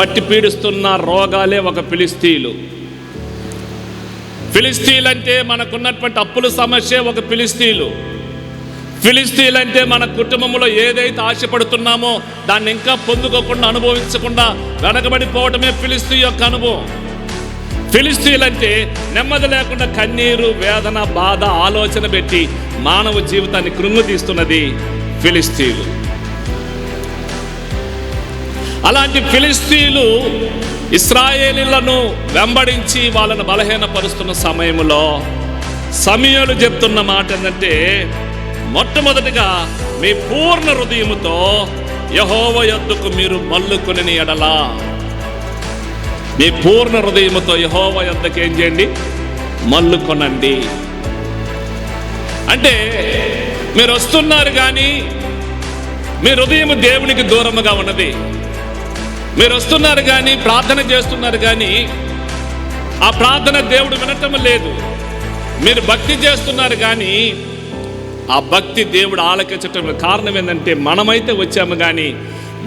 పట్టి పీడిస్తున్న రోగాలే ఒక ఫిలిస్తీయులు. ఫిలిస్తీయులంటే మనకున్నటువంటి అప్పుల సమస్య ఒక ఫిలిస్తీయులు. ఫిలిస్తీయులంటే మన కుటుంబంలో ఏదైతే ఆశపడుతున్నామో దాన్ని ఇంకా పొందుకోకుండా, అనుభవించకుండా వెనకబడిపోవటమే ఫిలిస్తీయు యొక్క అనుభవం. ఫిలిస్తీయులంటే నెమ్మది లేకుండా కన్నీరు, వేదన, బాధ, ఆలోచన పెట్టి మానవ జీవితాన్ని కృంగుతీస్తున్నది ఫిలిస్తీయులు. అలాంటి ఫిలిస్తీయులు ఇశ్రాయేలీలను వెంబడించి వాళ్ళను బలహీనపరుస్తున్న సమయంలో సమూయేలు చెప్తున్న మాట ఏంటంటే, మొట్టమొదటిగా మీ పూర్ణ హృదయముతో యెహోవా యొద్దకు మీరు మల్లుకొనిన ఎడల, మీ పూర్ణ హృదయముతో యెహోవా యొద్దకు ఏం చేయండి? మల్లుకొనండి. అంటే మీరు వస్తున్నారు కానీ మీ హృదయం దేవునికి దూరముగా ఉన్నది. మీరు వస్తున్నారు కానీ ప్రార్థన చేస్తున్నారు కానీ ఆ ప్రార్థన దేవుడు వినటం లేదు. మీరు భక్తి చేస్తున్నారు కానీ ఆ భక్తి దేవుడు ఆలకించటం. కారణం ఏంటంటే, మనమైతే వచ్చాము కానీ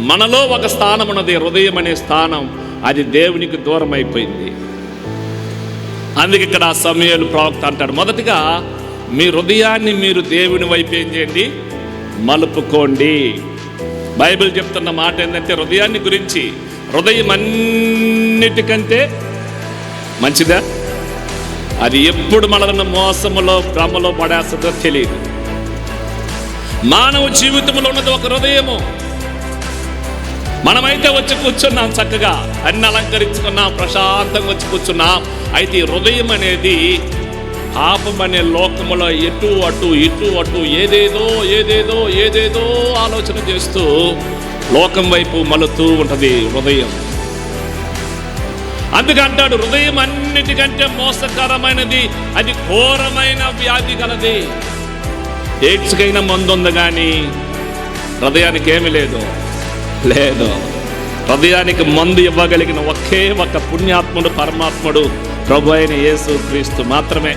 మనలో ఒక స్థానం ఉన్నది, హృదయం అనే స్థానం, అది దేవునికి దూరం అయిపోయింది. అందుకే ఇక్కడ సమూయేలు ప్రవక్త అంటాడు, మొదటిగా మీ హృదయాన్ని మీరు దేవుని వైపు ఏం చేయండి? మలుపుకోండి. బైబిల్ చెప్తున్న మాట ఏంటంటే, హృదయాన్ని గురించి, హృదయం అన్నిటికంటే మంచిదా? అది ఎప్పుడు మనల్ని మోసములో, భ్రమలో పడేస్తుందో తెలియదు. మానవ జీవితంలో ఉన్నది ఒక హృదయము. మనమైతే వచ్చి కూర్చున్నాం, చక్కగా అన్ని అలంకరించుకున్నాం, ప్రశాంతంగా వచ్చి కూర్చున్నాం. అయితే ఈ హృదయం అనేది పాపం అనే లోకములో ఎటు అటు ఇటు అటు ఏదేదో ఆలోచన చేస్తూ లోకం వైపు మలుతూ ఉంటుంది హృదయం. అందుకంటాడు, హృదయం అన్నిటికంటే మోసకరమైనది, అది ఘోరమైన వ్యాధి గలది. ఎయిడ్స్కైనా మందు ఉంది కానీ హృదయానికి ఏమీ లేదు. హృదయానికి మందు ఇవ్వగలిగిన ఒకే ఒక పుణ్యాత్ముడు, పరమాత్ముడు, ప్రభు అయిన యేసు క్రీస్తు మాత్రమే.